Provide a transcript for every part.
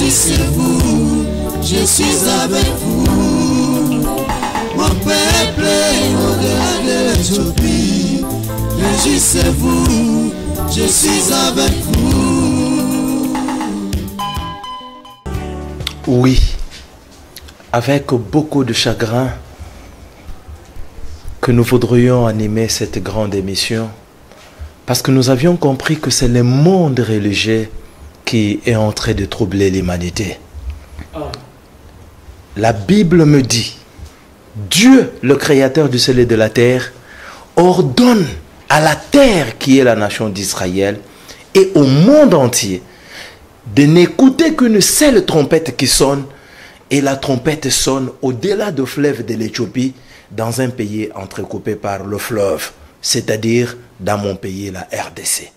Réjouissez-vous, je suis avec vous. Mon peuple est au-delà de l'Éthiopie. Réjouissez-vous, je suis avec vous. Oui, avec beaucoup de chagrin que nous voudrions animer cette grande émission, parce que nous avions compris que c'est le monde religieux qui est en train de troubler l'humanité. La Bible me dit, Dieu, le créateur du ciel et de la terre, ordonne à la terre qui est la nation d'Israël et au monde entier de n'écouter qu'une seule trompette qui sonne, et la trompette sonne au-delà du fleuve de l'Éthiopie, dans un pays entrecoupé par le fleuve, c'est-à-dire dans mon pays, la RDC.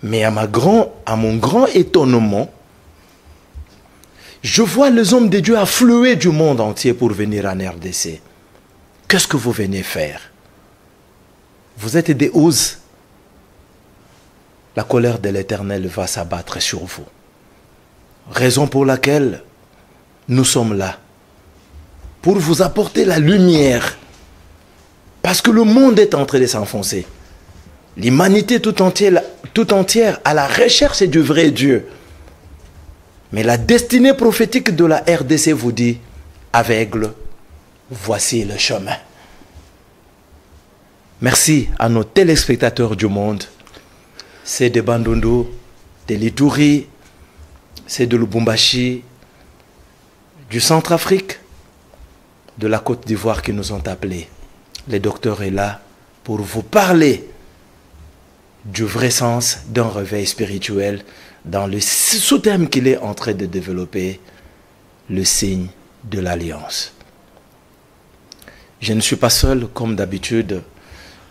Mais à mon grand étonnement, je vois les hommes de Dieu affluer du monde entier pour venir en RDC. Qu'est-ce que vous venez faire? Vous êtes des oses. La colère de l'Éternel va s'abattre sur vous. Raison pour laquelle nous sommes là. Pour vous apporter la lumière. Parce que le monde est en train de s'enfoncer. L'humanité tout entière à la recherche du vrai Dieu. Mais la destinée prophétique de la RDC vous dit, aveugle, voici le chemin. Merci à nos téléspectateurs du monde. C'est de Bandundu, de l'Ituri, c'est de Lubumbashi, du Centrafrique, de la Côte d'Ivoire qui nous ont appelés. Le docteur est là pour vous parler du vrai sens d'un réveil spirituel dans le sous-thème qu'il est en train de développer, le signe de l'alliance. Je ne suis pas seul comme d'habitude.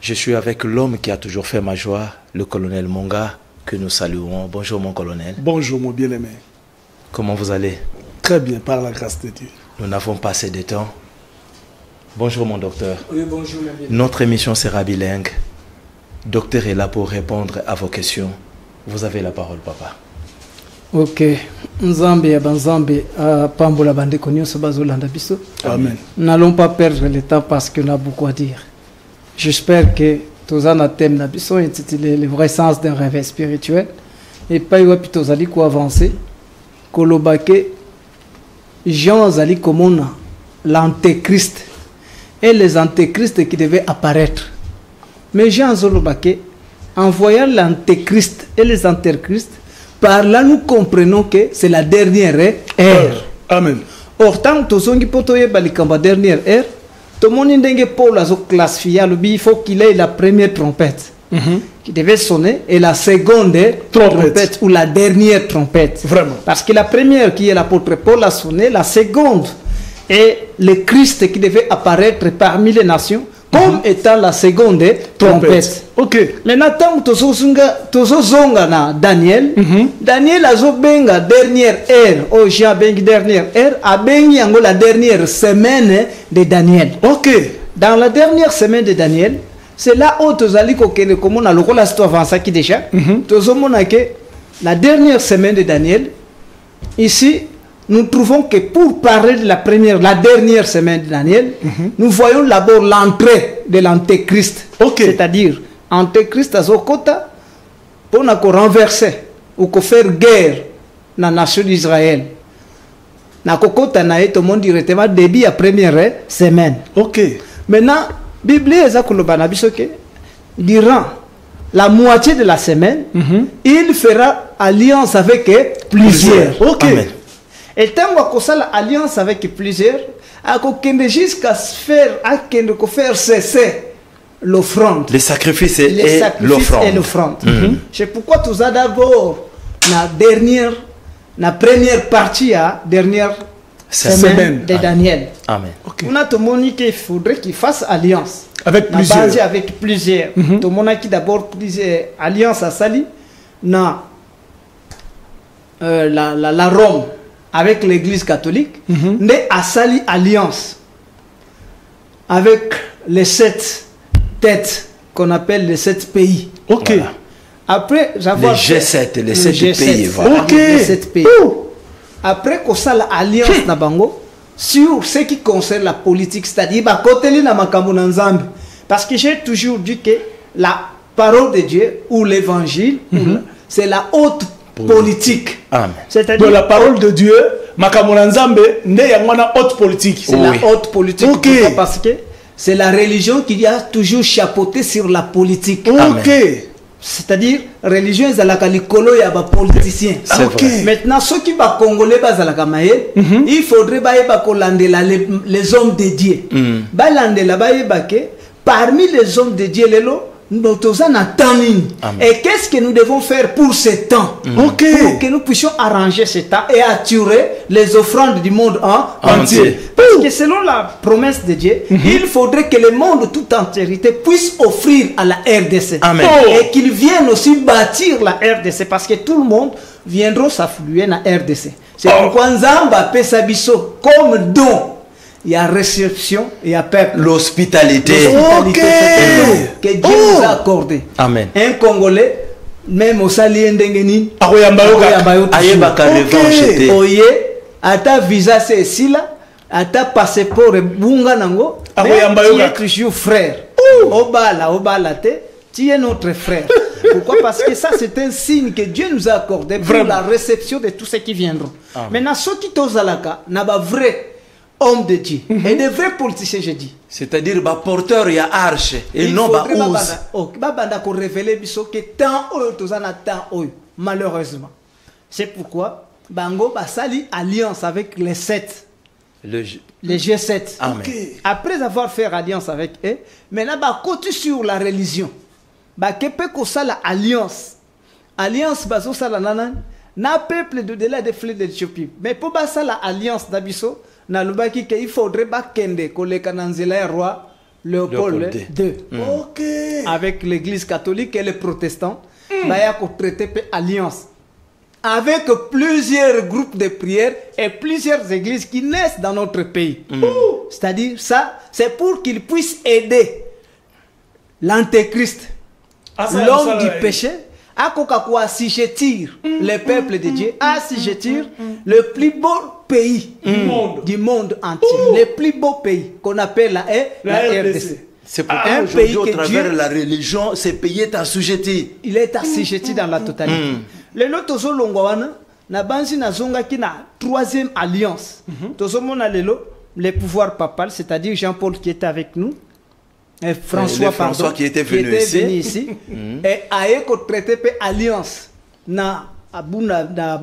Je suis avec l'homme qui a toujours fait ma joie, le colonel Monga, que nous saluons. Bonjour mon colonel. Bonjour mon bien-aimé. Comment vous allez? Très bien, par la grâce de Dieu. Nous n'avons pas assez de temps. Bonjour mon docteur. Oui, bonjour mon bien-aimé. Notre émission sera bilingue. Docteur est là pour répondre à vos questions. Vous avez la parole, papa. Ok. Nzambe banzambe pambola bande konyo bazolanda biso. Amen. N'allons pas perdre le temps parce qu'on a beaucoup à dire. J'espère que tous en thème na biso intitulé le vrai sens d'un réveil spirituel et pas y wapi tozali ko avancer kolobake Jean zali komona l'antéchrist et les antéchrists qui devaient apparaître. Mais Jean Zolobake, en voyant l'antéchrist et les antéchrists, par là nous comprenons que c'est la dernière ère. Amen. Or, tant que nous avons la dernière ère, tout le monde a Paul a classifié, il faut qu'il ait la première trompette qui devait sonner et la seconde trompette ou la dernière trompette. Vraiment. Parce que la première qui est l'apôtre Paul a sonné, la seconde est le Christ qui devait apparaître parmi les nations comme étant la seconde trompette. Ok. Maintenant, tant que tu na Daniel, Daniel a benga dernière ère, oh Jean bengi dernière ère, a bengi la dernière semaine de Daniel. Ok. Dans la dernière semaine de Daniel, c'est là où tu as dit que comme on a le la histoire avancée qui déjà, tu as que la dernière semaine de Daniel, ici, nous trouvons que pour parler de la dernière semaine de Daniel, nous voyons d'abord l'entrée de l'antéchrist. Okay. C'est-à-dire, antéchrist à Zokota, pour nous renverser ou faire guerre dans la nation d'Israël. Na kokota na tout le monde directement début la première semaine. Ok. Maintenant, la Bible est que durant la moitié de la semaine, il fera alliance avec plusieurs. Ok. Amen. Et tant qu'on a l'alliance avec plusieurs, on jusqu'à faire cesser l'offrande. Les sacrifices et l'offrande. C'est pourquoi tout ça d'abord, la première partie, dernière semaine de Daniel. Amen. Okay. On a tout le monde qu'il faudrait qu'il fasse alliance. Avec plusieurs. Avec plusieurs. Tout le monde qui d'abord plusieurs alliance à Sali, la Rome. Avec l'église catholique, mais à Sali alliance avec les 7 têtes qu'on appelle les 7 pays. Ok. Voilà. Après, les G7, les 7 pays. Voilà. Ok. Les 7 pays. après qu'on ça l'alliance na bango sur ce qui concerne la politique, c'est-à-dire bah côté na makambo na Nzambe, parce que j'ai toujours dit que la parole de Dieu ou l'évangile c'est la haute politique. Amen. De la parole de Dieu, makambo na Nzambe nde yango na haute politique. C'est la haute politique. Ok. Pourquoi? Parce que c'est la religion qui a toujours chapeauté sur la politique. Ok. C'est-à-dire religion ezalaka likolo ya ba politiciens. C'est vrai. Maintenant ceux qui ba congolais bazalaka maye, il faudrait ba kolandela les hommes de Dieu. Ba landela ba ke parmi les hommes de Dieu lelo nous sommes en temps. Et qu'est-ce que nous devons faire pour ce temps? Pour que nous puissions arranger ce temps et attirer les offrandes du monde entier. Parce que selon la promesse de Dieu, il faudrait que le monde tout entièrité puisse offrir à la RDC. Amen. Et qu'ils viennent aussi bâtir la RDC parce que tout le monde viendra s'affluer dans la RDC. C'est pourquoi Nzamba pesa biso comme don. Il y a réception, il y a peuple. L'hospitalité. Que Dieu nous a accordé. Amen. Un Congolais, même au Salien Dengeni, Ayebaka revanche. Oye, ata visa c'est ici là, ata passeport bunga nango, mais tu es toujours frère. Obala te, tu es notre frère. Pourquoi? Parce que ça c'est un signe que Dieu nous a accordé pour la réception de tous ceux qui viendront. Maintenant, ceux qui t'osent n'a pas vrai homme de Dieu et de vrais politiciens, je dis. C'est-à-dire bah porteur il y a arche et non bah ose. Banda ko révéler biso que tant tozana tant malheureusement. C'est pourquoi bango basali alliance avec les 7. Les G7. Après avoir fait alliance avec eux, maintenant ba côté sur la religion. Ba kepe ko sala alliance. Alliance bazo sala nanan na peuple de delà des fleuves de l'Éthiopie. Mais pour ba sala alliance d'Abisso Nalubaki qu'il faudrait bakende koleka nanzela roi Léopold II. Avec l'église catholique et les protestants, baya ko traiter alliance avec plusieurs groupes de prière et plusieurs églises qui naissent dans notre pays. C'est-à-dire ça, c'est pour qu'ils puissent aider l'antéchrist, l'homme du péché, à quoi si je tire le peuple de Dieu, si je tire le plus beau pays du monde entier, le plus beau pays qu'on appelle la RDC. C'est pour un pays au travers de la religion, ce pays est assujetti. Il est assujetti dans la totalité. Le loto zo longwana na banzi na zonga qui na troisième alliance. Tozomona lelo le pouvoir papal, c'est-à-dire Jean-Paul qui était avec nous. Et François qui était venu ici. Et Aeko traité pe alliance na Abu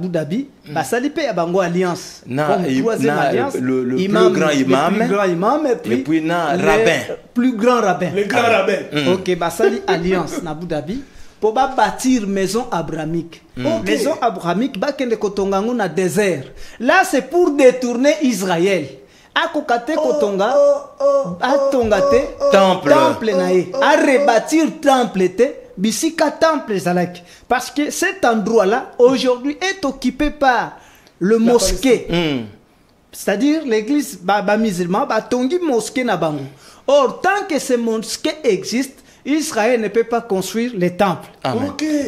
Dhabi, basali pe bango alliance. Troisième alliance, le plus grand imam et puis na rabbin. Plus grand rabbin. Le grand rabbin. Ok, basali alliance na Abu Dhabi pour bâtir maison abrahamique. Maison abrahamique bakende kotongango na désert. Là c'est pour détourner Israël. Akokate kotonga atongate temple nae a rebâtir temple te bisika temple zalaki parce que cet endroit là aujourd'hui est occupé par le mosquée, c'est-à-dire l'église baba musulman batongi mosquée na bango. Or tant que ce mosquée existe, Israël ne peut pas construire les temples.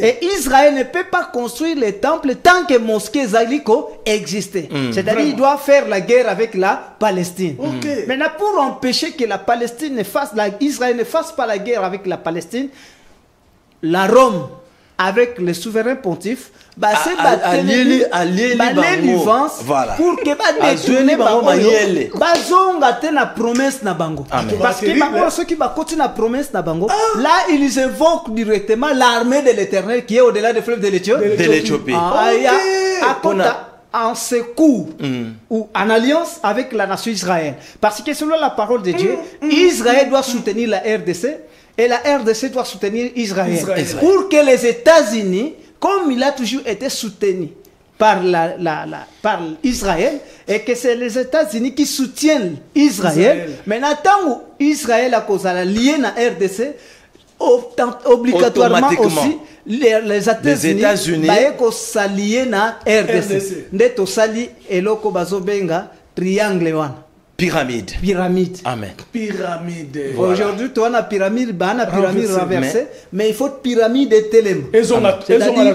Et Israël ne peut pas construire les temples tant que mosquée Zaliko existe. C'est-à-dire qu'il doit faire la guerre avec la Palestine. Maintenant, pour empêcher que la Palestine ne fasse, Israël ne fasse pas la guerre avec la Palestine, la Rome, avec le souverain pontife, c'est l'alliance pour que détourner la promesse na bango. Parce que ceux qui continuent la promesse na bango, là ils évoquent directement l'armée de l'Éternel qui est au-delà des fleuves de l'Éthiopie. En secours ou en alliance avec la nation Israël. Parce que selon la parole de Dieu, Israël doit soutenir la RDC et la RDC doit soutenir Israël. Pour que les États-Unis, comme il a toujours été soutenu par Israël, et que c'est les États-Unis qui soutiennent Israël, maintenant, tant où Israël a causé la liée à la RDC, obligatoirement aussi, les États-Unis s'allient à la RDC. Ndeto sali eloko bazobenga triangle wana. Pyramide. Amen. Pyramide. Aujourd'hui, tu as une pyramide renversée, mais il faut une pyramide télém. Ils ont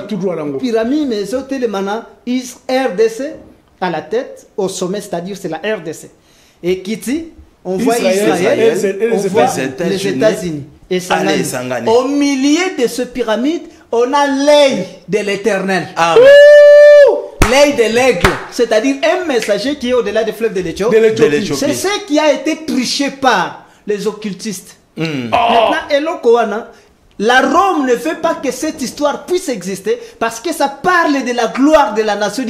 tout droit là. Pyramide, mais ils ont télémana, RDC, à la tête, au sommet, c'est-à-dire c'est la RDC. Et qui dit, on voit Israël, Israël, on voit les États-Unis. Et Allez, Sangani. Sangani. Au milieu de ce pyramide, on a l'œil de l'Éternel. Amen. L'œil de l'aigle, c'est-à-dire un messager qui est au-delà des fleuves de l'Éthiopie. C'est ce qui a été triché par les occultistes. Maintenant, Elokoana, la Rome ne veut pas que cette histoire puisse exister parce que ça parle de la gloire de la nation,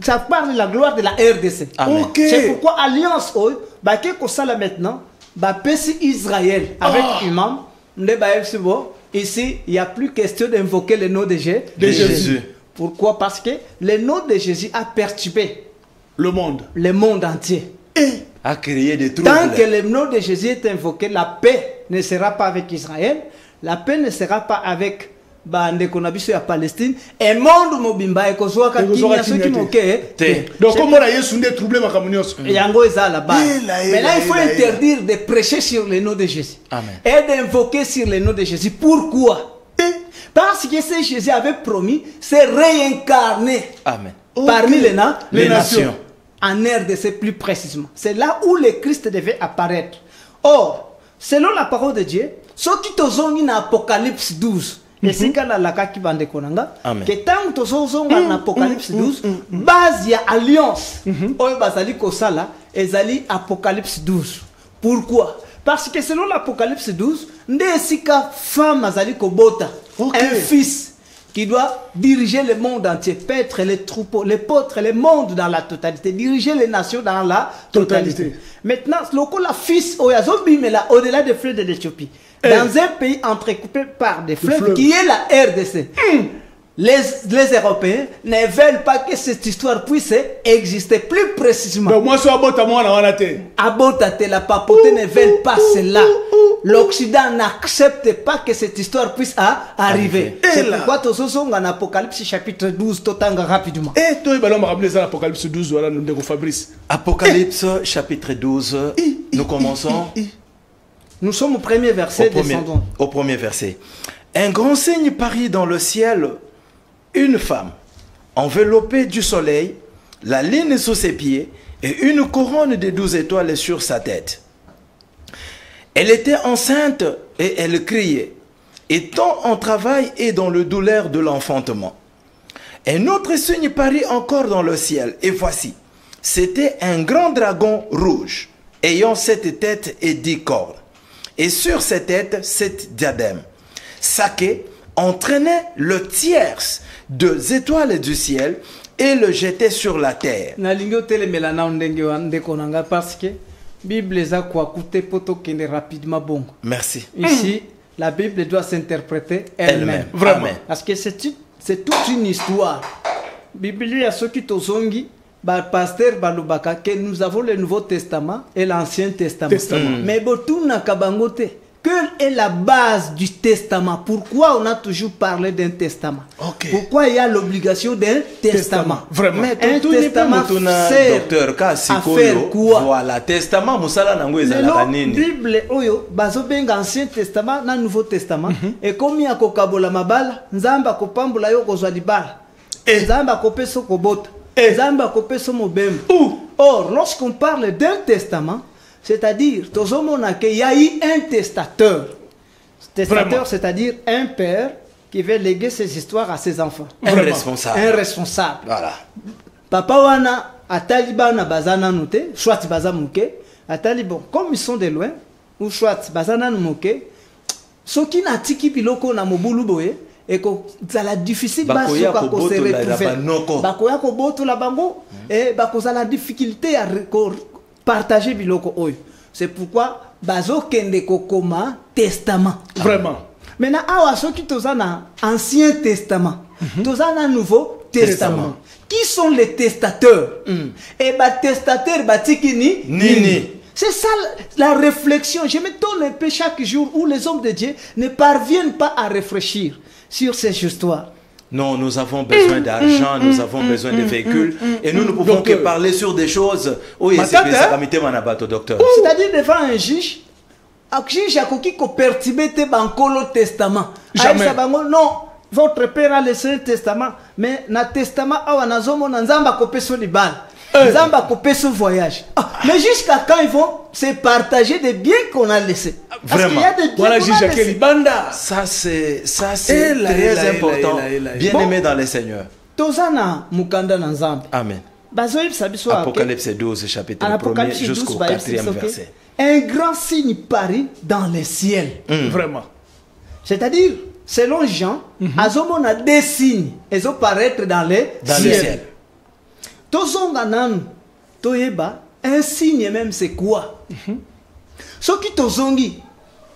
ça parle de la gloire de la RDC. Okay. C'est pourquoi Alliance, bah, que ça là maintenant, bah, Pessi Israël avec Imam, ici, il n'y a plus question d'invoquer le nom de Jésus. Pourquoi? Parce que le nom de Jésus a perturbé le monde entier. A créé des troubles. Tant que le nom de Jésus est invoqué, la paix ne sera pas avec Israël, la paix ne sera pas avec Bandekonabiso à Palestine, et le monde mobimba et Kozouaka qui n'y a ceux qui moquent. Donc, comment on a eu des troubles à Kamunios? Yango est là-bas. Mais là, il faut interdire de prêcher sur le nom de Jésus. Amen. Et d'invoquer sur le nom de Jésus. Pourquoi? Parce que ce Jésus avait promis, c'est réincarné. Amen. Parmi les nations. En RDC plus précisément. C'est là où le Christ devait apparaître. Or, selon la parole de Dieu, ce qui te sont en Apocalypse 12, et c'est quand la kaki bande konanga, que tant que tu sont en Apocalypse 12, base y a alliance. Oyo bazali kosala, ezali Apocalypse 12. Pourquoi? Parce que selon l'Apocalypse 12, ndesika femme azali kobota, un fils qui doit diriger le monde entier, paître les troupeaux, les potres, le monde dans la totalité, diriger les nations dans la totalité. Maintenant, la fils au-delà des fleuves de l'Éthiopie, dans un pays entrecoupé par des fleuves qui est la RDC. Les Européens ne veulent pas que cette histoire puisse exister plus précisément. Donc moi, je suis Abotate, la papauté ne veulent pas cela. L'Occident n'accepte pas que cette histoire puisse arriver. C'est pourquoi tu as en Apocalypse chapitre 12, totanga rapidement. Et toi, il va me Apocalypse 12, voilà, nous devons Fabrice. Apocalypse chapitre 12, nous commençons. Nous sommes au premier verset, descendons. Au premier verset. Un grand signe parut dans le ciel. Une femme, enveloppée du soleil, la lune sous ses pieds et une couronne de 12 étoiles sur sa tête. Elle était enceinte et elle criait, étant en travail et dans le douleur de l'enfantement. Un autre signe parut encore dans le ciel, et voici, c'était un grand dragon rouge, ayant 7 têtes et 10 cornes, et sur ses têtes 7 diadèmes. Saké entraînait le tierce des étoiles du ciel et le jetait sur la terre. Parce que Bible les a coûté pour qu'il rapidement bon. Merci. Ici, la Bible doit s'interpréter elle-même. Vraiment. Parce que c'est toute une histoire. Bible y a ceux qui t'osongi, pasteur Balubaka, que nous avons le Nouveau Testament et l'Ancien Testament. Mais tout n'a qu'à bangote. Quelle est la base du testament? Pourquoi on a toujours parlé d'un testament? Pourquoi il y a l'obligation d'un testament? Vraiment. Mais un testament sert à faire quoi? Voilà, testament, musala nango ezalaka nini? Bible oyo bazo benga Ancien Testament na Nouveau Testament et comme ya kokabola mabala nzamba kopambola yo kozwa libala nzamba kopesa kobota nzamba kopesa mobembo. Or lorsqu'on parle d'un testament, c'est-à-dire, qu'il y a eu un testateur. Testateur, c'est-à-dire un père qui veut léguer ses histoires à ses enfants. Un responsable. Un responsable. Voilà. Papa wana ataliba na bazana noté, soit bazamuke, atali bon, comme ils sont de loin, ou soit bazana muke, ce qui n'a tiki biloko na mobulu boye, et que ça la difficile bakoya ko se retrouver. Bakoya ko boto la bango, et bakoza la difficulté à partager biloko oyo. C'est pourquoi bazo kende kokoma testament. Vraiment. Maintenant awa soki tozana Ancien Testament, tozana Nouveau Testament. Qui sont les testateurs? Et testateur batiki nini. C'est ça la réflexion. Je me donne un peu chaque jour où les hommes de Dieu ne parviennent pas à réfléchir sur ces histoires. Non, nous avons besoin d'argent, nous avons besoin de véhicules, et nous ne pouvons que parler sur des choses. Oui, c'est-à-dire devant un juge, un juge a qui perturber le testament. Jamais. Non, votre père a laissé le testament, mais na testament awa nazomo na nzamba kopeso libala. Zamba coupé ce voyage. Mais jusqu'à quand ils vont se partager des biens qu'on a laissés? Parce qu'il y a des biens Voilà, qu'on a Jacques laissés. Libanda. Ça, c'est Eh là, eh là, très eh là, important. eh là, eh là. Bien Bon. aimé dans les Seigneurs. Tozana mukanda na nzambe. Amen. Bazoyib sabiso ake. Apocalypse 12, chapitre En 1er Apocalypse jusqu'au 12, 4e verset. un grand signe paraît dans les ciels. Vraiment. C'est-à-dire, selon Jean, Azomon a des signes. Ils vont paraître dans les Dans le ciels. ciel. Tozonga nanu, toyeba, un signe même c'est quoi? Ce qui tozongi,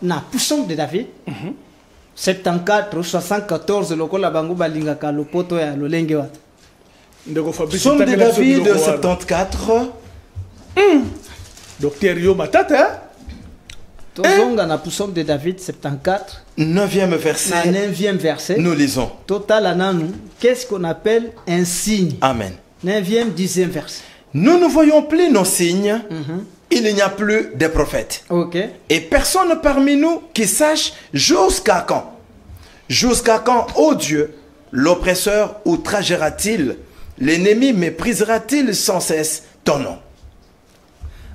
na puissance de David, 74, 74, lokola bango balinga ka lopoto ya lolenge wata. Ndeko Fabrice Psaume de Tangela David Sobilo Kouala. 74. Docteur Yo Matata, hein? Tozonga na puissance de David 74, 9e na verset. 9e verset. Nous lisons. Total ananu, qu'est-ce qu'on appelle un signe? Amen. 9e, 10e verset. Nous ne voyons plus nos signes. Il n'y a plus de prophètes. Ok. Et personne parmi nous qui sache jusqu'à quand. Jusqu'à quand, ô Dieu, l'oppresseur outragera-t-il? L'ennemi méprisera-t-il sans cesse ton nom?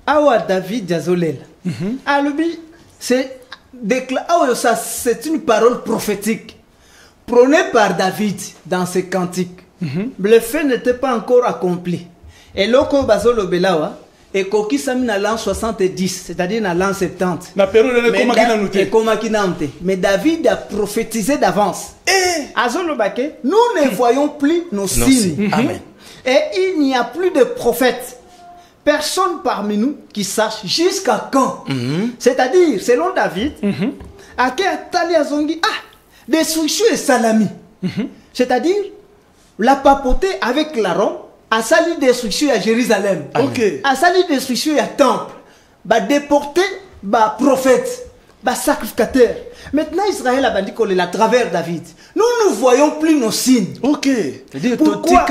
Awa David Jazolel. Alubi, c'est ça, c'est une parole prophétique prônée par David dans ses cantiques. Le fait n'était pas encore accompli. Et loko bazolo belawa et koki sami na l'an 70, c'est-à-dire na l'an 70. Na période de Mais Komaki Nanouté. et Komaki Nanouté. Mais David a prophétisé d'avance. Azolo Bake, nous ne voyons plus nos signes. Amen. Et il n'y a plus de prophètes. Personne parmi nous qui sache jusqu'à quand. C'est-à-dire, selon David, Ake Atali Azongi, destruction et salami. C'est-à-dire, la papauté avec l'Aaron a sali destruction à Jérusalem. Ok. A sali destruction à temple. Ba déporté, ba prophète, ba sacrificateur. Maintenant, Israël a bandit qu'on est à travers David. Nous ne voyons plus nos signes. Ok. C'est-à-dire, Pourquoi?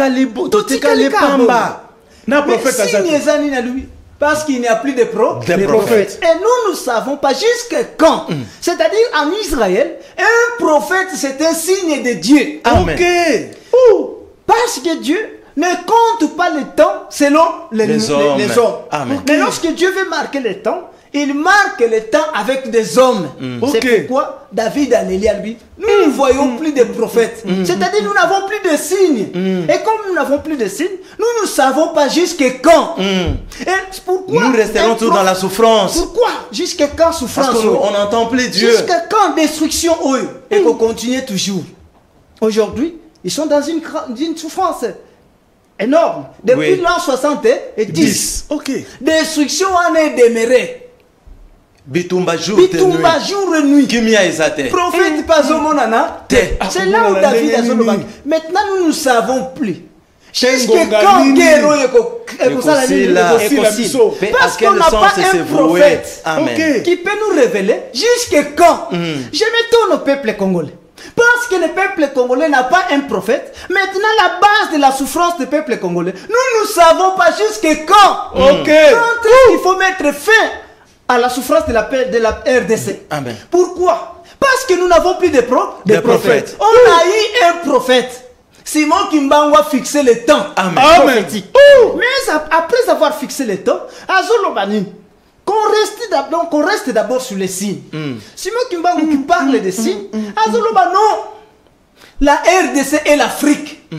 Totika les Pamba. Na Mais prophète signe Azat. ezali na lui. Parce qu'il n'y a plus de Des prophètes. Et nous ne savons pas jusqu'à quand. C'est-à-dire en Israël, un prophète c'est un signe de Dieu. Amen. Ok. Parce que Dieu ne compte pas le temps selon les hommes. Amen. Mais lorsque Dieu veut marquer le temps, il marque le temps avec des hommes. C'est Ok. pourquoi David a l'élie à lui. Nous ne voyons plus de prophètes. C'est-à-dire nous n'avons plus de signes. Et comme nous n'avons plus de signes, nous ne savons pas jusqu'à quand. Et pourquoi Nous resterons un tous dans la souffrance. Pourquoi? Jusqu'à quand souffrance? Parce qu'on n'entend plus Dieu. Jusqu'à quand destruction eux? Et qu'on continue toujours. Aujourd'hui, ils sont dans une souffrance énorme. Depuis Oui. l'an 70, Ok. destruction en est demeurée. Bitumba jour et Bitumba nuit. jour et nuit. Kimia ezate. Prophète Pazomonana. Te. C'est là où Akomona David a ndenge son nini. Maintenant, nous ne savons plus. Jusqu'à Ngonga quand nini. guerre Ekosila. biso. Parce À quel qu'on n'a sens pas c'est un voué? prophète Amen. Ok. qui peut nous révéler jusqu'à quand. Je m'étonne au peuple congolais. Parce que le peuple congolais n'a pas un prophète. Maintenant, la base de la souffrance du peuple congolais, nous ne savons pas jusqu'à quand. Ok. Quand est-ce qu'il faut mettre fin à la souffrance de la RDC? Amen. Pourquoi? Parce que nous n'avons plus de Des prophètes. On a eu un prophète. Simon Kimbangu a fixé le temps. Amen. Prophétique. Mais après avoir fixé le temps, Azolo Banin, qu'on reste d'abord sur les signes. Simon Kimbangu qui parle des signes, Azolo non. La RDC et l'Afrique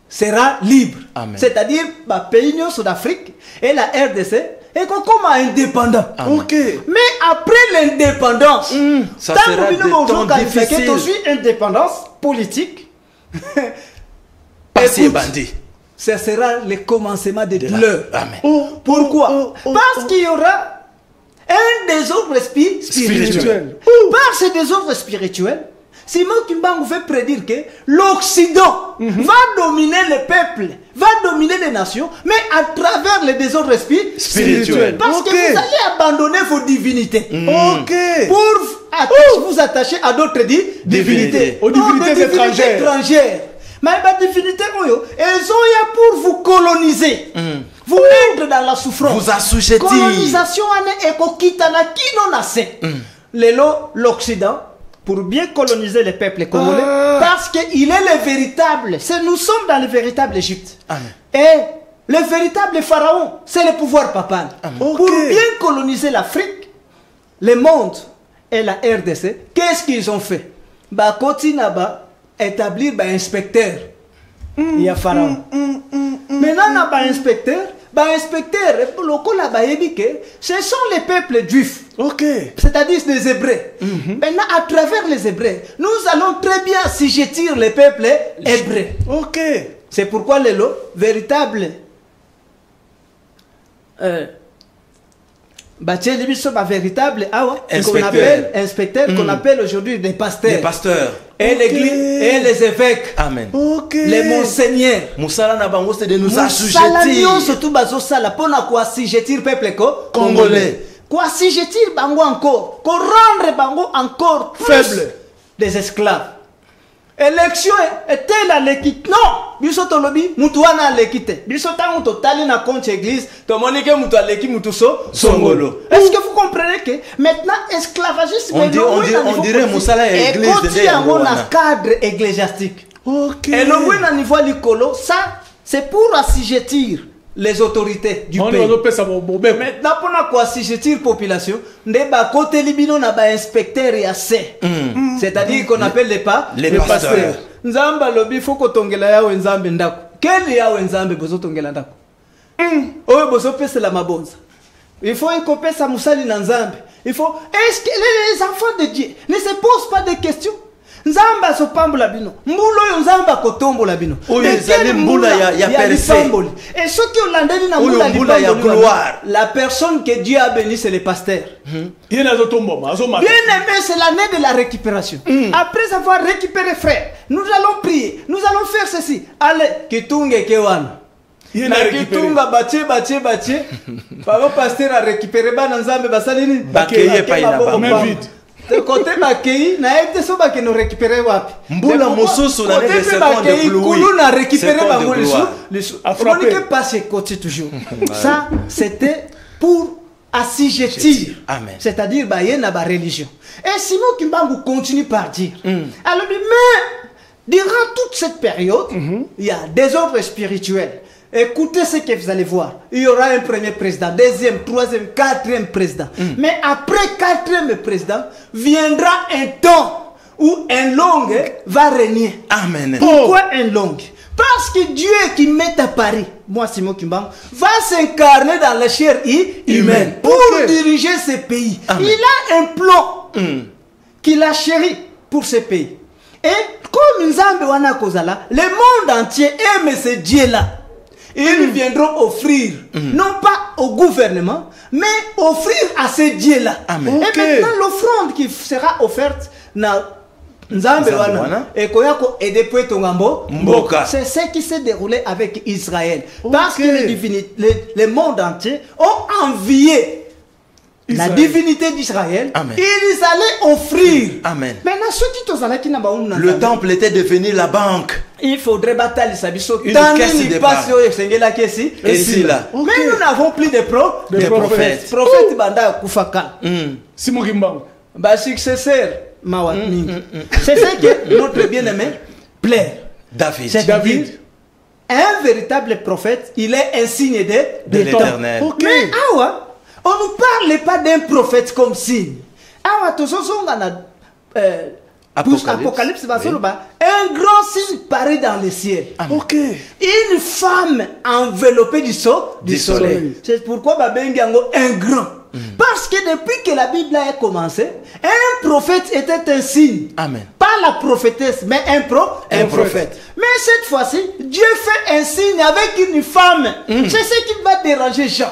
sera libre. Amen. C'est-à-dire, le pays d'Afrique et la RDC est comme indépendant. Amen. Ok. Mais après l'indépendance, Ça tant sera que des nous temps avons difficiles. aussi indépendance politique, Passé écoute, bandit. ce sera le commencement de la- douleur. Amen. Pourquoi? Parce qu'il y aura un désordre spirituel. Spirituel. Par ce désordre spirituel, Simon Kimbangu fait prédire que l'Occident va dominer le peuple, va dominer les nations, mais à travers le désordre Spirituel. Parce Ok. que vous allez abandonner vos divinités. Ok. Pour vous attacher à d'autres divinités. Aux divinités étrangères. Mais les divinités, elles ont eu pour vous coloniser. Vous mettre dans la souffrance. Vous assujettir. Colonisation et kokitana qui non assez. L'Occident, pour bien coloniser les peuples congolais, parce qu'il est le véritable. Nous sommes dans le véritable Égypte. Amen. Et le véritable pharaon, c'est le pouvoir papal. Ok. Pour bien coloniser l'Afrique, le monde et la RDC, qu'est-ce qu'ils ont fait? Bah, continue à établir un inspecteur. Il y a pharaon. Maintenant, on a un inspecteur. Ce sont les peuples juifs. Ok. C'est-à-dire les Hébreux. Maintenant, à travers les Hébreux, nous allons très bien assujettir les peuples hébreux. Ok. C'est pourquoi le véritable véritable qu'on appelle inspecteur, qu'on appelle aujourd'hui des pasteurs. Les pasteurs. Et l'église et les évêques. Amen. Ok. Les monseigneurs. Moussala na bango c'est de nous Moussala nyonso assujettir. surtout bazosala pona ko assujettir peuple Congolais. Ko assujettir bango encore, ko rendre bango encore plus Faible. des esclaves. Élection est-elle à l'équité? Non! Biso tolobi, mutu wana à l'équité. Biso tango totali na compte église, to monike mutu à l'équité, mutu songolo. Est-ce que vous comprenez que maintenant esclavagisme On dirait Moussala et église de un cadre ecclésiastique. Ok. Et le oui na niveau licolo, ça c'est pour assujettir les autorités du pays. Maintenant, pour assujettir la population, on a côté libino na ba inspecteur et assez. C'est-à-dire qu'on appelle les pasteurs. Nzamba lobi faut ko tongela ya wenzambe ndako. Quel ya wenzambe bozo tongela ndako? Oyo bozo pesa la mabonza. Il faut écoper sa musali na nzambe. Il faut est-ce que les enfants de Dieu ne se posent pas de questions? Nzamba so pambola bino. Mbulo yo nzamba kotombola bino. Oyo ezali mbula ya percé. Et ceux qui ont landé na mbula ya gloire. La personne que Dieu a béni c'est les pasteurs. Bien aimé, c'est l'année de la récupération. Après avoir récupéré frère, nous allons prier, nous allons faire ceci. Allez, kitunge kewana. Na kitunga bache. Papa pasteur a récupéré ba nzambe basalini. Bakeye pa ina ba. Même vite. De côté bakei na ebte so ba no récupérer wapi. Mbula mosusu na des secondes de pluie. Kulu na récupérer bango les a frappé. On ne peut pas se côté toujours. Ça c'était pour assujettir. Amen. C'est-à-dire bah y a ba religion. Et Simon Kimbangu continue par dire. Alors mais durant toute cette période, il y a des ordres spirituels. Écoutez ce que vous allez voir. Il y aura un premier président, deuxième, troisième, quatrième président. Mais après quatrième président, viendra un temps où un langue va régner. Amen. Pourquoi un langue? Parce que Dieu qui met à Paris, moi Simon Kimbangu, va s'incarner dans la chair humaine pour diriger ce pays. Amen. Il a un plan qu'il a chéri pour ce pays. Et comme Nzambe wana kozala, le monde entier aime ce Dieu-là. Ils viendront offrir, non pas au gouvernement, mais offrir à ces dieux-là. Et maintenant, l'offrande qui sera offerte na Nzambe wana et koyako et depuis Tongambo, c'est ce qui s'est déroulé avec Israël. Parce que le monde entier ont envié la divinité d'Israël. Ils allaient offrir. Amen. Maintenant, ceux qui le temple était devenu la banque. Il faudrait batailler sa biso. Une caisse de départ. Et si là. Mais nous n'avons plus de prophètes. Prophètes banda kufaka. Simon Kimbangu. Ba successeur Mawatni. C'est ce que notre bien-aimé plaît. David. Un véritable prophète, il est un signe de l'Éternel. Mais awa, on ne nous parle pas d'un prophète comme signe. Awa tozozonga na Apocalypse, un grand signe paraît dans le ciel. Une femme enveloppée du soleil. C'est pourquoi Babengiango un grand. Parce que depuis que la Bible a commencé, un prophète était un signe. Amen. Pas la prophétesse, mais un prophète. Mais cette fois-ci, Dieu fait un signe avec une femme. C'est ce qui va déranger Jean.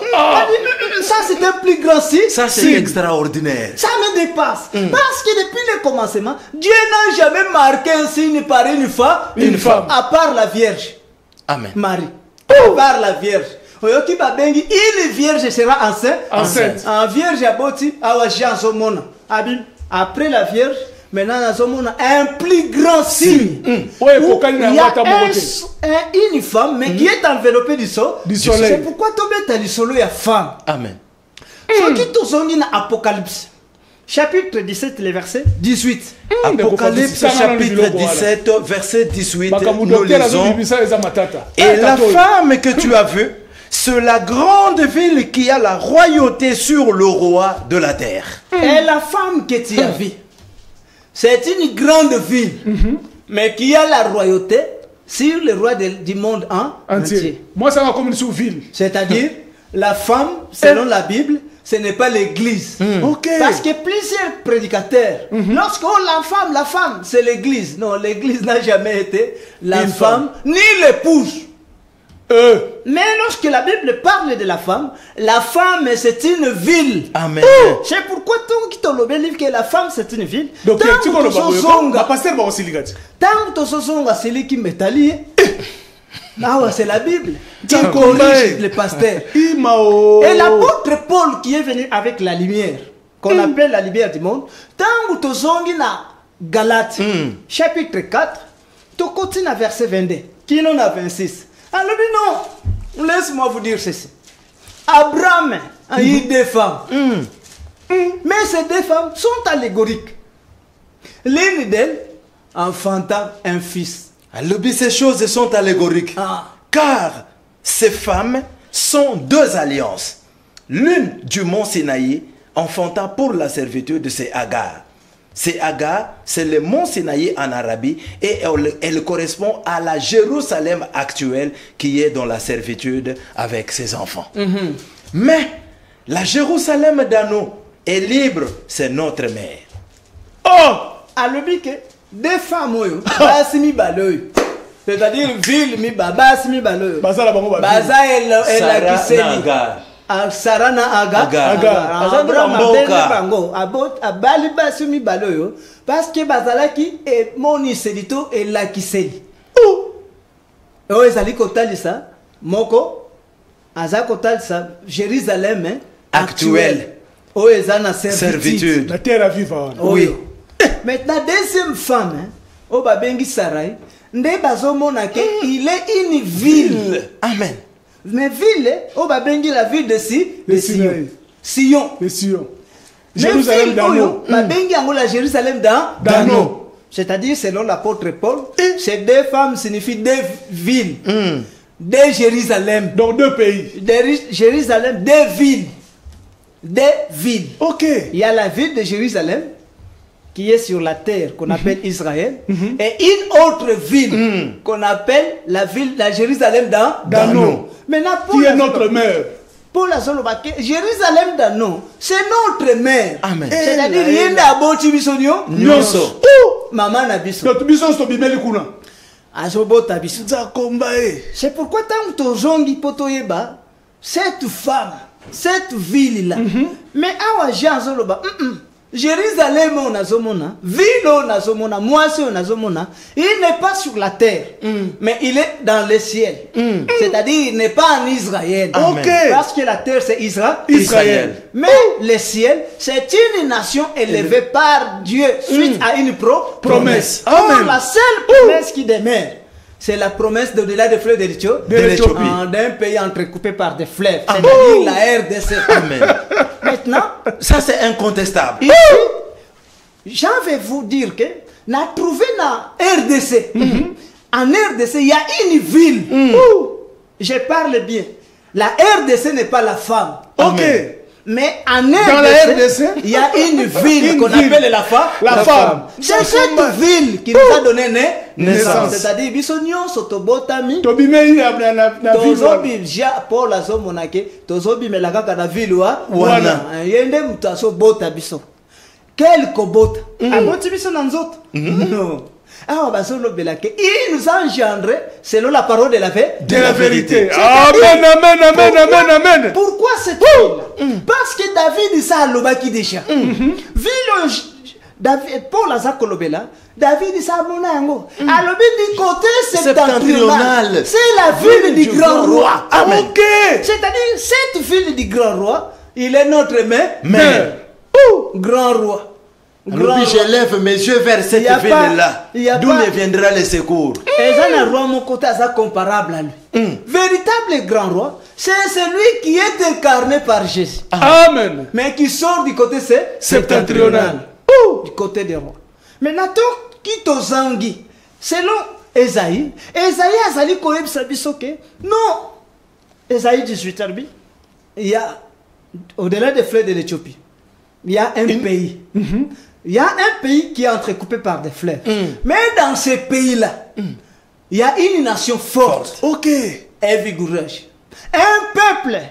Ça, c'est un plus grand signe. Ça, c'est extraordinaire. Ça me dépasse. Parce que depuis le commencement, Dieu n'a jamais marqué un signe par une femme. À part la Vierge. Amen. Marie. À part la Vierge. Une vierge sera enceinte. En vierge aboti après la vierge, maintenant un plus grand signe. Il y a une femme mais qui est enveloppée du soleil. C'est pourquoi tu mets du soleil à femme. Amen. Ce qui te dit dans l'Apocalypse, chapitre 17, le verset 18. Apocalypse chapitre 17, verset 18, nous lisons. Et Et la femme que tu as vue, c'est la grande ville qui a la royauté sur le roi de la terre. Et la femme que tu as vue, c'est une grande ville, mais qui a la royauté sur le roi du monde entier. Moi, ça va comme une sous-ville. C'est-à-dire, la femme, selon la Bible, ce n'est pas l'église. Ok. Parce que plusieurs prédicateurs, lorsque la femme, c'est l'église. Non, l'église n'a jamais été la Une femme, ni l'épouse. Mais lorsque la Bible parle de la femme, c'est une ville. Amen. C'est pourquoi tout qui te le livre que la femme c'est une ville. Donc, tu connais Zonga. pasteur va aussi ligat. Tant que ce sont c'est lui qui m'étalie. Ah ouais, c'est la Bible qui Tant corrige qu'on les pasteurs. Imao. Et l'apôtre Paul qui est venu avec la lumière, qu'on appelle la lumière du monde, tant que tu na Galates, chapitre 4, tu continues à verset 22, qui n'en a 26. Alors non, laisse-moi vous dire ceci. Abraham a eu deux femmes. Mais ces deux femmes sont allégoriques. L'une d'elles enfanta un fils. Alors, ces choses sont allégoriques. Car ces femmes sont deux alliances. L'une du mont Sinaï enfanta pour la servitude de ces Agar. Ces Agar, c'est le mont Sinaï en Arabie et elle correspond à la Jérusalem actuelle qui est dans la servitude avec ses enfants. Mais la Jérusalem d'Anneau est libre, c'est notre mère. Oh! Alors, deux femmes, c'est-à-dire ville, Baza elle a qui Sarana Agar. Abali basumi baloyo parce que bazalaki et moni selito et la kiseli. Oh ezali kotalisa moko aza kotalisa Jérusalem actuelle. Oh ezana servitude. La terre à vivre. Oui. Maintenant deuxième femme oh babengi Sarai nde bazomona ke il est une ville. Amen. Mais ville, on va bengi la ville de Sion. Sion. Les Sion. Jérusalem d'Anneau. On va bengi la Jérusalem d'Anneau. C'est-à-dire, selon l'apôtre Paul, ces deux femmes signifient deux villes. Deux Jérusalem. Donc deux pays. Jérusalem, deux villes. Deux villes. Ok. Il y a la ville de Jérusalem qui est sur la terre, qu'on appelle Israël, et une autre ville qu'on appelle la Jérusalem d'Anneau. Maintenant, qui est notre mère. Pour la Solobake, Jérusalem d'Anneau, c'est notre mère. Amen. C'est-à-dire, il y a d'abord Tibisonio, Nyonso. Maman Nabiso. Donc, Bison Stobimeli Kuna. Azobo Tabiso. C'est pourquoi tant que tu zongi potoyeba, cette femme, cette ville-là, mais awa Jean Zoloba, Jérusalem on a zomona, ville on a zomona, moisi on a zomona, il n'est pas sur la terre, mais il est dans le ciel. C'est-à-dire il n'est pas en Israël. Parce que la terre c'est Israël. Mais le ciel c'est une nation élevée par Dieu suite à une promesse. Or, la seule promesse qui demeure, c'est la promesse d'au-delà des fleuves de l'Éthiopie. D'un pays entrecoupé par des fleuves. C'est-à-dire la RDC. Amen. Maintenant, ça c'est incontestable. Ici, j'en vais vous dire que n'a trouvé la RDC. En RDC, il y a une ville où je parle bien. La RDC n'est pas la femme. Ok. Mais en RDC, dans la RDC, il y a une ville qu'on appelle la femme. C'est cette ville qui nous a donné naissance. C'est-à-dire, Bisognon, Sotobotami, Tozobi, Paul Azomonake, Tozobi, Melaka, la ville, Wana, Yende Mutaso Bota Biso. Quel Kobota? Aboti Biso Nanzot? Non. Ah, il nous a engendré selon la parole de la vérité. Amen, amen, amen, amen, amen. Pourquoi cette ville? Parce que David, ça a l'obaki déjà. David, Paul a kolobela, David, ça a monango. Alors, du côté septentrional, c'est la ville du grand roi. Amen. C'est-à-dire, cette ville du grand roi, il est notre mère. Grand roi. Je lève mes yeux vers cette ville-là. D'où me viendra le secours? Et ça, un roi, mon côté, ça comparable à lui. Véritable grand roi, c'est celui qui est incarné par Jésus. Amen. Mais qui sort du côté septentrional. Du côté des rois. Maintenant, qui tozangi, selon Esaïe azali koyeb sabisoke. Non. Esaïe 18 arbi. Il y a, au-delà des fleuves de l'Éthiopie, il y a un pays. Il y a un pays qui est entrecoupé par des fleuves. Mais dans ce pays-là, il y a une nation forte. Ok. Et vigoureuse. Un peuple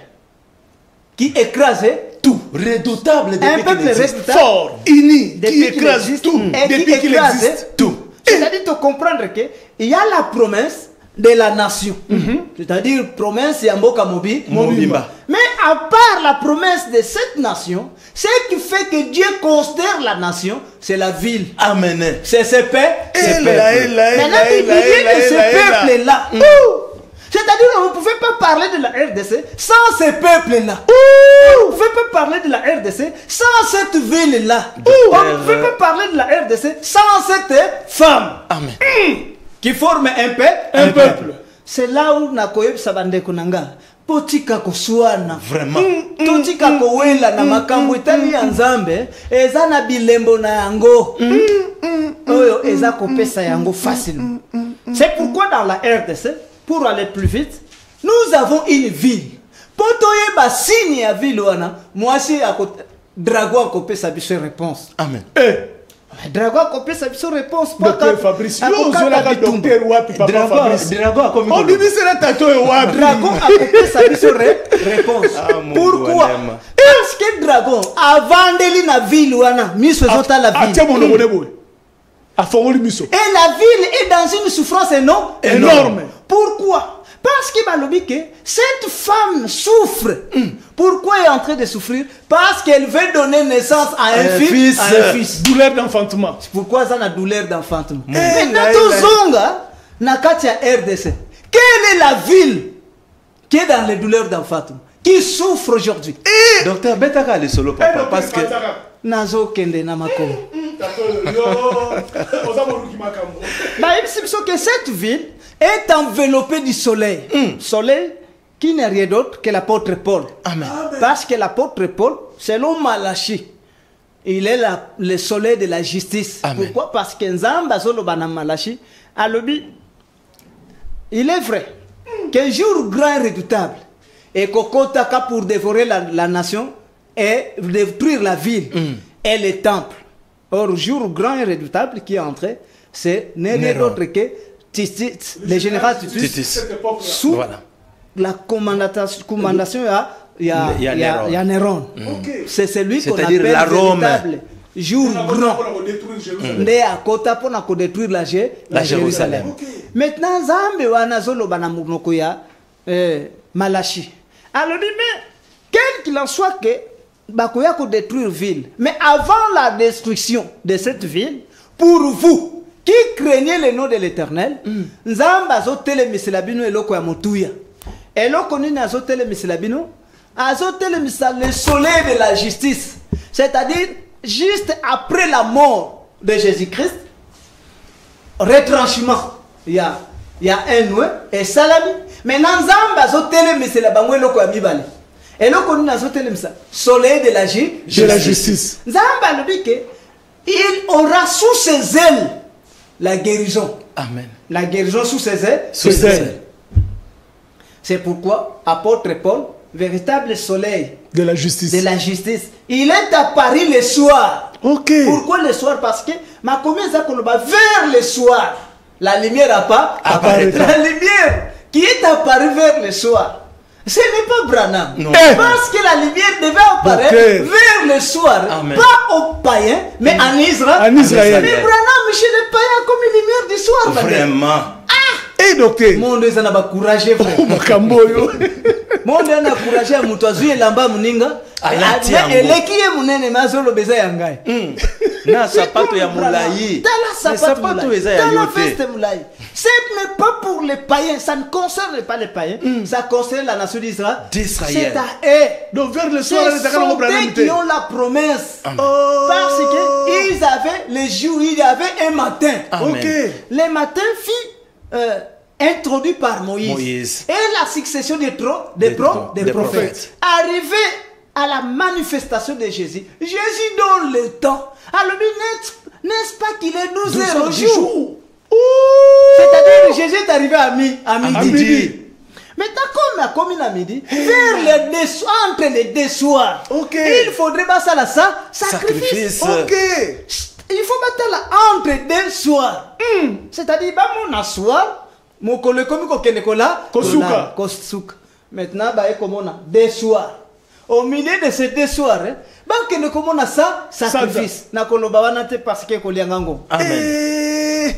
qui écrasait tout. Redoutable Un depuis peuple qu'il existe. redoutable. Fort, uni, qui Depuis qu'il écrase existe, tout. et qui Depuis qu'il écrase existe. Tout. C'est-à-dire de comprendre qu'il y a la promesse de la nation. C'est-à-dire promesse Yamboka Mobimba. Mais à part la promesse de cette nation, ce qui fait que Dieu considère la nation, c'est la ville. Amen. C'est ce peuple. Maintenant, il dit que ce peuple-là. C'est-à-dire que vous ne pouvez pas parler de la RDC sans ce peuple-là. Vous ne pouvez pas parler de la RDC sans cette ville-là. On ne pouvez pas parler de la RDC sans cette femme. Amen. Qui forme un peuple. C'est là où Nakoyeb Sabande Kunanga. Potika koswana. Vraiment. Totika kowela na makambo itali ya nzambe. Eza na bilembo na yango. Oyo eza kopesa yango facilement. C'est pourquoi dans la RDC, pour aller plus vite, nous avons une ville. Potoye ba signe ya ville wana. Moi si Drago a kopé sa biso réponse. Amen. Drago a kopé sa biso réponse. Docteur Fabrice, yo zola ka docteur wapi papa Fabrice. Drago a commis. On bibi sera tato e wapi. Dragon a kopé sa biso réponse. Pourquoi? Parce que Dragon a vendu la ville wana. Miso zota la ville. Atia mon boy. A fongoli miso. Et la ville est dans une souffrance énorme. Pourquoi? Parce que Balobi que cette femme souffre. Pourquoi elle est en train de souffrir? Parce qu'elle veut donner naissance à un fils. Douleur d'enfantement. Pourquoi ça a douleur d'enfantement? Maintenant, Zonga, Nakatia RDC. Quelle est la ville qui est dans les douleurs d'enfantement? Qui souffre aujourd'hui? Docteur Betaka le solo papa parce que Nazo Kende Namako. Que cette ville est enveloppée du soleil. Soleil qui n'est rien d'autre que l'apôtre Paul. Amen. Parce que l'apôtre Paul, selon Malachi, il est le soleil de la justice. Amen. Pourquoi? Parce que Nzamba Zolobana Malachi, Alobi, il est vrai qu'un jour grand et redoutable, et Kokotaka pour dévorer la nation et détruire la ville et les temples. Or, jour grand et redoutable qui est entré, c'est rien d'autre que Titus, le général Titus, sous la commandation il y a Néron. C'est celui qu'on appelle véritable jour grand. Né à Kota pour détruire la Jérusalem. Maintenant, Zambe wana zolo bana munoko ya Malachi. Alors, mais quel qu'il en soit que Bakoya ko détruire ville. Mais avant la destruction de cette ville, pour vous qui craignez le nom de l'Éternel, Nzamba zotele miselabino eloko ya motuya. Eloko ni na zotele miselabino, azotele misal le soleil de la justice. C'est-à-dire juste après la mort de Jésus-Christ, retranchement. Il y a un noué et salami. Maintenant Nzamba zotele miselabango eloko ya mibale. Et là, on a soleil de la justice. Zamba le dit qu'il aura sous ses ailes la guérison. Amen. La guérison sous ses ailes. C'est pourquoi apôtre Paul, véritable soleil de la justice, il est apparu le soir. Ok. Pourquoi le soir? Parce que ma commune vers le soir, la lumière n'a pas apparu. La lumière qui est apparue vers le soir. Ce n'est pas Branham. Parce que la lumière devait apparaître vers le soir. Amen. Pas aux païens, mais en Israël. Mais Branham, chez les païens, comme une lumière du soir. Vraiment. Et docteur. Mon Dieu, ça n'a pas couragé, frère. Mon Dieu, n'a couragé à Moutouazou et Lamba Mouninga. Elle est qui est mon ennemi, mais elle est Yangai. Na sapato ya moulaï. Sapato moulaï. Ce n'est pas pour les païens, ça ne concerne pas les païens, ça concerne la nation d'Israël. C'est à eux. Donc vers le soir, ce sont eux qui ont la promesse. Parce qu'ils avaient les jours, il y avait un matin. Okay. Les matins fit introduit par Moïse. Et la succession des prophètes. Arrivé à la manifestation de Jésus, Jésus donne le temps. Alors, n'est-ce pas qu'il est 12h au jour? C'est-à-dire que Jésus est arrivé à midi. Maintenant, comme la commune à midi, entre les deux soirs, il faudrait passer à ça, sacrifice. Il faut mettre là entre deux soirs. C'est-à-dire, mon soir, mon collègue comme Kosuka. Maintenant, comme on a deux soirs. Au milieu de ces deux soirs, comme on a ça, sacrifice. Parce que Amen.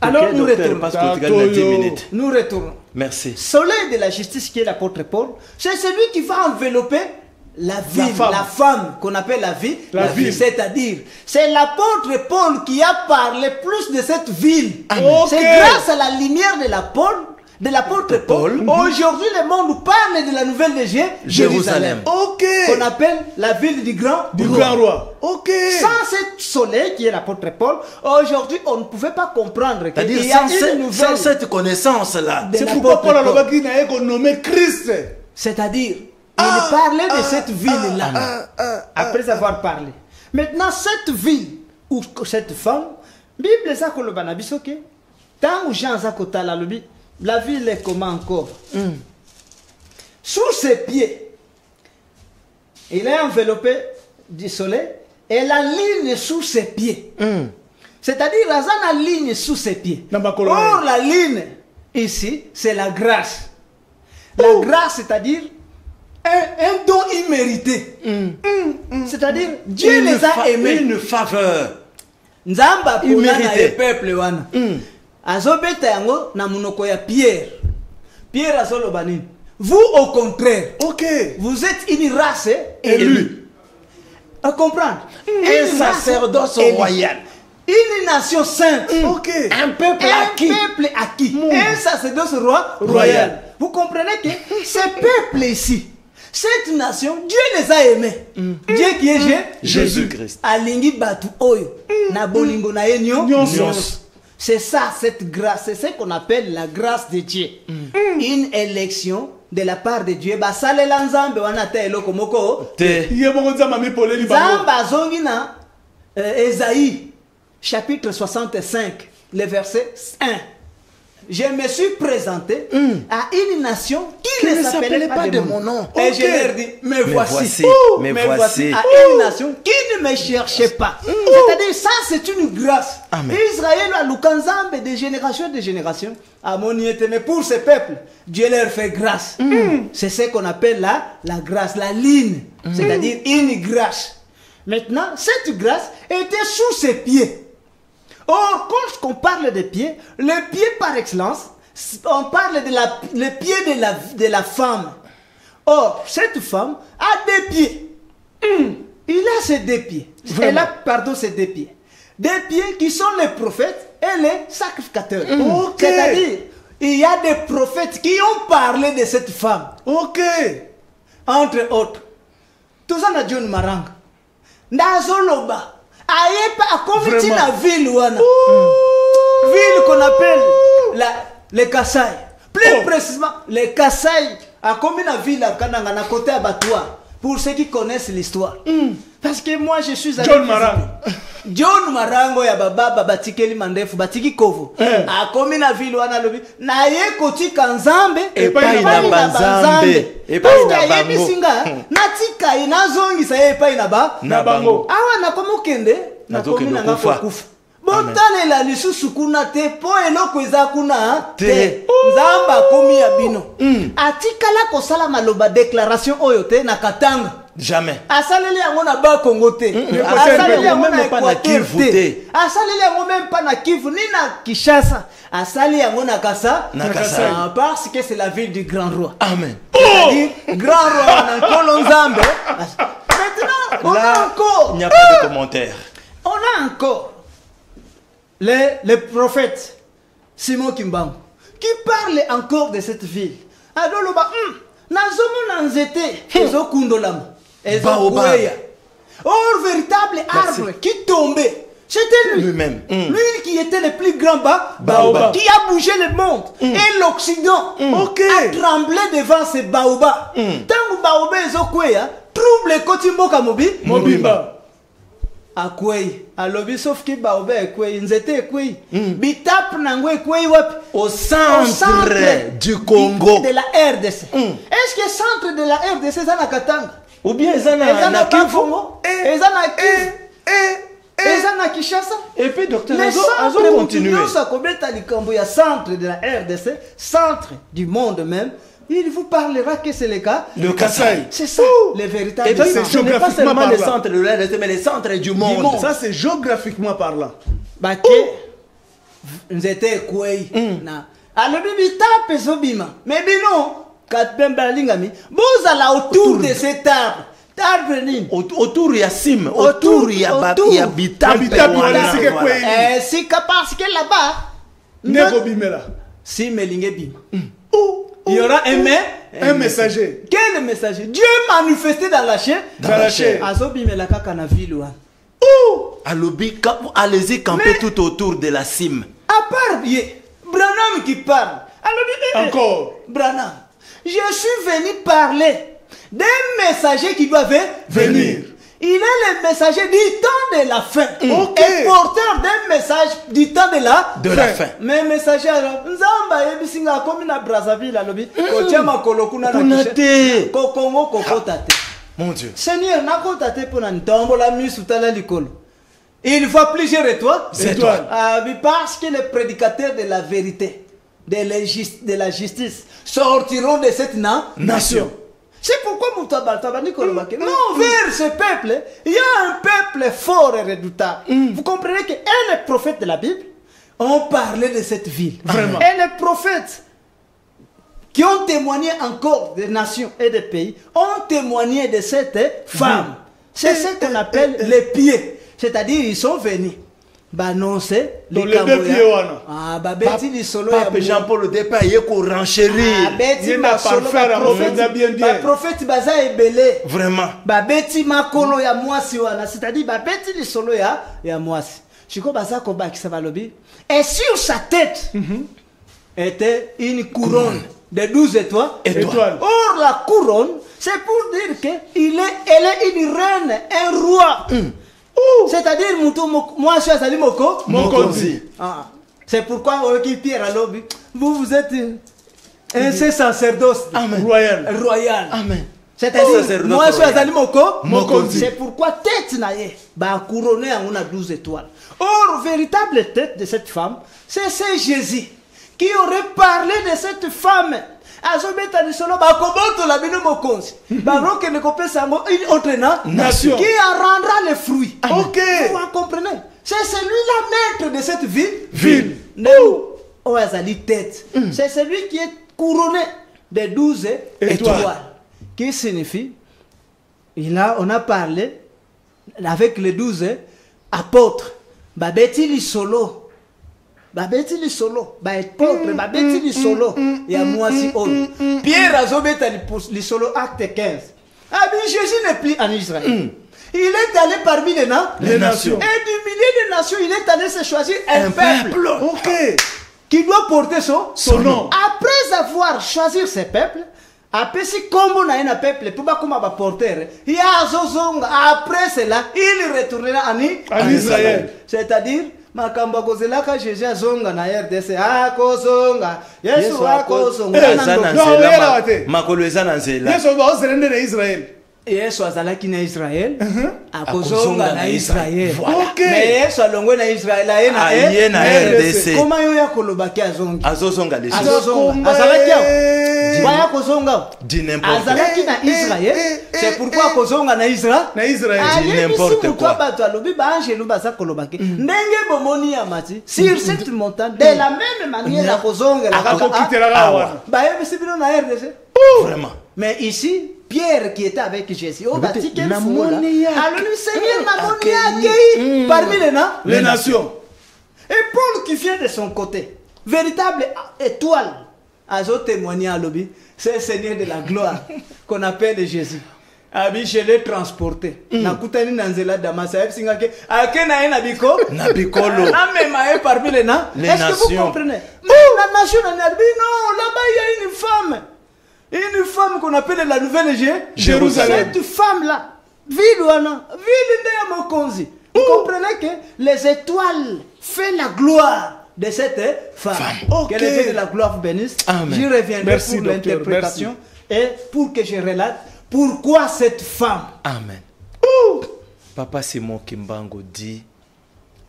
Alors nous retournons. Parce que tu gagnes 10 minutes. Nous retournons. Merci. Soleil de la justice qui est l'apôtre Paul, c'est celui qui va envelopper la vie, la femme qu'on appelle la vie, c'est-à-dire, c'est l'apôtre Paul qui a parlé plus de cette ville. C'est grâce à la lumière de l'apôtre Paul, aujourd'hui le monde parle de la nouvelle de Jérusalem. Qu'on appelle la ville du grand roi. Sans ce soleil qui est l'apôtre Paul, aujourd'hui on ne pouvait pas comprendre qu'il y a une nouvelle. Sans cette connaissance-là. C'est pourquoi Paul a nommé Christ. C'est-à-dire, il parlait de cette ville-là, après avoir parlé. Maintenant, cette ville, ou cette femme, Bible ça que le banabisoke, tant où Jean Zakota la ville est comment encore? Sous ses pieds, il est enveloppé du soleil et la ligne sous ses pieds. C'est-à-dire, la ligne sous ses pieds. Or, la ligne ici, c'est la grâce. La grâce, c'est-à-dire un don immérité. C'est-à-dire, Dieu les a aimés. Une faveur. Nzamba immérité. Peuple wana. Azobeta yango na munoko ya Pierre. Pierre azolobani. Vous au contraire. Vous êtes une race élue. À comprendre. Un sacerdoce royal. Une nation sainte. Un peuple acquis. Un sacerdoce royal. Vous comprenez que ce peuple ici, cette nation, Dieu les a aimés. Dieu qui est Jésus-Christ. Alingi batu oyo. Na bolingo na c'est ça, cette grâce. C'est ce qu'on appelle la grâce de Dieu. Une élection de la part de Dieu. Basalela nzambe wana te eloko moko. Nzamba zongina Esaïe chapitre 65, le verset 1. Je me suis présenté à une nation qui ne s'appelait pas de mon nom. Et je leur dis, me voici à une nation qui ne me cherchait pas. C'est-à-dire, ça c'est une grâce. Israël a l'oukanzambe de génération en génération. Mais pour ce peuple, Dieu leur fait grâce. C'est ce qu'on appelle la grâce, la ligne. C'est-à-dire une grâce. Maintenant, cette grâce était sous ses pieds. Or, quand on parle de pieds, le pied par excellence, on parle de le pied de la femme. Or, cette femme a des pieds. Il a ses deux pieds. Elle a, ses deux pieds. Des pieds qui sont les prophètes et les sacrificateurs. C'est-à-dire, il y a des prophètes qui ont parlé de cette femme. Entre autres, tout ça n'a John Marang. Nazoloba. Ayepa a commis la ville wana. Ville qu'on appelle les Kassai. Plus précisément, les Kassai a commis la ville à Kananga, à côté à Batoua. Pour ceux qui connaissent l'histoire. Parce que moi je suis John Marango ya baba batikeli mandefu batiki kovo. A commis la ville wana lobi. Na ye koti kanzambe et pas ina banzambe. Et pas ina bango. Natika inazongi sa ye pas ina bango. Awa na komokende na komina ngako kufa. Botane la lisusu kuna te po eloko eza kuna te. Nzamba komi ya bino. Atikala kosala maloba déclaration oyo te na Katanga. Jamais. Asaleli yango na ba Congo te. Asaleli yango même pas na Kivu te. Asaleli yango même pas na Kivu ni na Kinshasa. Asali yango na Kasa. Parce que c'est la ville du grand roi. Amen. C'est-à-dire grand roi na Kolonzambe. Maintenant, on a encore. Il n'y a pas de commentaire. On a encore les prophètes Simon Kimbangu qui parlent encore de cette ville. Alors le ba nazomo nanzete ezokundolama ezokweya. Or véritable arbre qui tombait C'était lui. Lui-même. Lui qui était le plus grand Baobab. qui a bougé le monde. Et l'Occident Ok. a tremblé devant ces baobabs. Tant que baobab est au Kouya, trouble Kotimboka Mobi. Mobimba. À Kouy. À l'objet, sauf que baobab est Kouy. Ils étaient Kouy. Bitap Nangwe Kouy Wap. Au centre du Congo. De la RDC. Est-ce que le centre de la RDC, c'est na Katanga? Ou bien ils en na ont Kivu. Ils en a Kivu. Ils en a Kinshasa. Et puis, docteur, Les ils centres ont continué. il y a centre de la RDC, centre du monde même. Il vous parlera que c'est le cas. Le Kassai. C'est ça, les véritables Et donc, centres. ce n'est pas géographiquement seulement les parlant. centres de l'RDC, mais les centres du monde. Ça, c'est géographiquement parlant. Bah, que nous étions quoi? Alors, bibi tape zobima. Mais non, quand Bemba Lingami, vous allez autour de cet arbre. Autour il y a Sim, autour il y a Bitam. C'est parce que là-bas, Nego Bimela. si Melingue bim. Il y aura Un messager. Quel messager? Dieu manifesté dans la chair. Dans la chair. Azobimela kaka na ville. Allez-y camper tout autour de la Sim. À part bien, Branham qui parle. Alors, Encore. Branham, je suis venu parler d'un messager qui doit venir. Il est le messager du temps de la fin. Ok. Et porteur d'un message du temps de la fin. Mais messager alors, Nzamba yebisinga comme na Brazzaville alobi, kochema kolokuna na Kunate. kokongo kokotate. Mon Dieu. Seigneur, nakotate pour ntombo la misutala likolo. Il faut plusieurs étoiles. Parce que les prédicateurs de la vérité, de la justice, sortiront de cette nation. C'est pourquoi non, vers ce peuple, il y a un peuple fort et redoutable. Vous comprenez que les prophètes de la Bible ont parlé de cette ville. Vraiment. Et les prophètes qui ont témoigné encore des nations et des pays ont témoigné de cette femme. C'est ce qu'on appelle les pieds. C'est-à-dire ils sont venus. Bah non, c'est les deux pieds. Ah, bah beti li solo Pape Jean-Paul départ, il est qu'on renchérit. Ah, beti Il ma n'a solo pas faire, ba prophète baza ebele. Vraiment. Ba beti makolo ya mwasi wana, c'est-à-dire ba beti li solo ya mwasi. Chiko baza ko bakisa balobi. Et sur sa tête était une couronne de 12 étoiles. Or la couronne, c'est pour dire que elle est une reine, un roi. C'est-à-dire, moi, je suis Mokonzi. C'est pourquoi, Pierre, vous êtes un sacerdoce royal. Amen. C'est-à-dire, moi, je suis Mokonzi. C'est pourquoi tête naïe, couronné on a 12 étoiles. Or, véritable tête de cette femme, c'est Jésus qui aurait parlé de cette femme. Nation. Qui en rendra les fruits. Ok. Vous comprenez? C'est celui-là maître de cette ville. C'est celui qui est couronné de 12 étoiles. Qui signifie, on a parlé avec les 12 apôtres. Babeti li solo. Babeti li solo, apôtre, babeti li solo. Et à moi si Pierre Azobeta li solo, acte 15. Ah bien, Jésus n'est plus en Israël. Il est allé parmi les nations. Et du milieu des nations, il est allé se choisir un peuple. Ok. Qui doit porter son nom. Après avoir choisi ce peuple, après si comme on a un peuple, pour pas comme porter, il y a Zozonga. Après cela, il retournera en Israël. C'est-à-dire, makamba kozelaka Jésus azonga na RDC akozonga Yesu akozonga makolo eza na nzela Yesu azalende na Israël. Yesu azalaki na Israël akozonga na Israël. Mais Yesu alongwe na Israël aye na RDC. Comment yo ya kolobaki azongi azozonga les azozonga azalaki waya kozonga dit n'importe azalaki na Israël. C'est pourquoi kozonga na Israël dit n'importe quoi. Bato alobi ba angelo baza kolobaki ndenge bomoni ya mati sur cette montagne de la même manière la kozonga la kokitela ba yebisi bino na RDC. Vraiment. Mais ici Pierre qui était avec Jésus, on a dit qu'il faut là. Alors le Seigneur n'a accueilli parmi les nations. Et Paul qui vient de son côté, véritable étoile, a témoigné à l'objet, c'est le Seigneur de la gloire qu'on appelle Jésus. Abi, je l'ai transporté. Nakutani Nanzela Damasa, Singake, Akena Nabiko, Nabikolo. Namemae parmi les nains. Est-ce que vous comprenez? La nation Nabi, non, là-bas il y a une femme. Une femme qu'on appelle la Nouvelle Jérusalem. Cette femme-là, ville de Mokonzi. Vous comprenez que les étoiles font la gloire de cette femme. Okay. Que les de la gloire vous bénisse. J'y reviendrai pour l'interprétation et pour que je relate pourquoi cette femme. Amen. Papa Simon Kimbangu dit,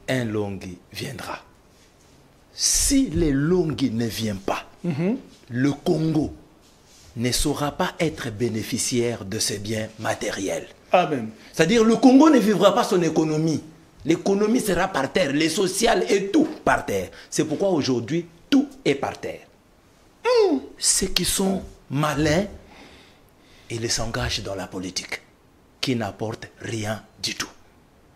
un Longi viendra. Si les Longi ne viennent pas, le Congo ne saura pas être bénéficiaire de ces biens matériels. Amen. C'est-à-dire le Congo ne vivra pas son économie. L'économie sera par terre, les sociales et tout par terre. C'est pourquoi aujourd'hui, tout est par terre. Ceux qui sont malins, ils s'engagent dans la politique, qui n'apporte rien du tout.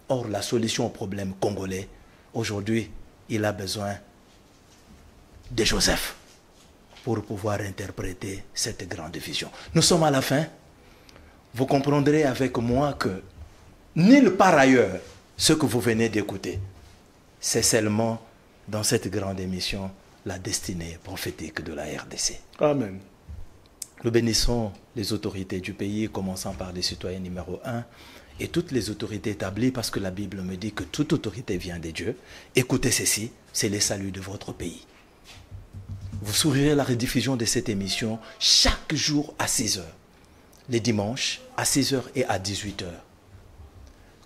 Or, la solution au problème congolais, aujourd'hui, il a besoin de Joseph pour pouvoir interpréter cette grande vision. Nous sommes à la fin. Vous comprendrez avec moi que nulle part ailleurs, ce que vous venez d'écouter, c'est seulement dans cette grande émission, la destinée prophétique de la RDC. Amen. Nous bénissons les autorités du pays, commençant par les citoyens numéro 1 et toutes les autorités établies, parce que la Bible me dit que toute autorité vient de Dieu. Écoutez ceci, c'est le salut de votre pays. Vous sourirez la rediffusion de cette émission chaque jour à 6 heures, les dimanches à 6 heures et à 18 heures.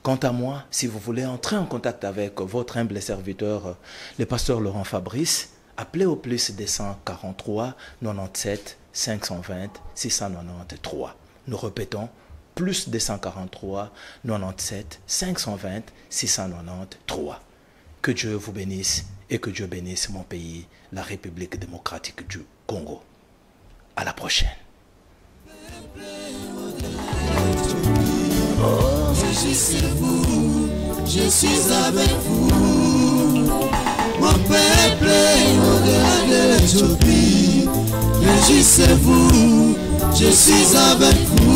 Quant à moi, si vous voulez entrer en contact avec votre humble serviteur, le pasteur Laurent Fabrice, appelez au plus 243 97 520 693. Nous répétons, plus 243 97 520 693. Que Dieu vous bénisse et que Dieu bénisse mon pays, la République démocratique du Congo. À la prochaine. Oh, je suis vous, je suis avec vous. Mon peuple est au-delà de l'Éthiopie. Réjouissez-vous, je suis avec vous.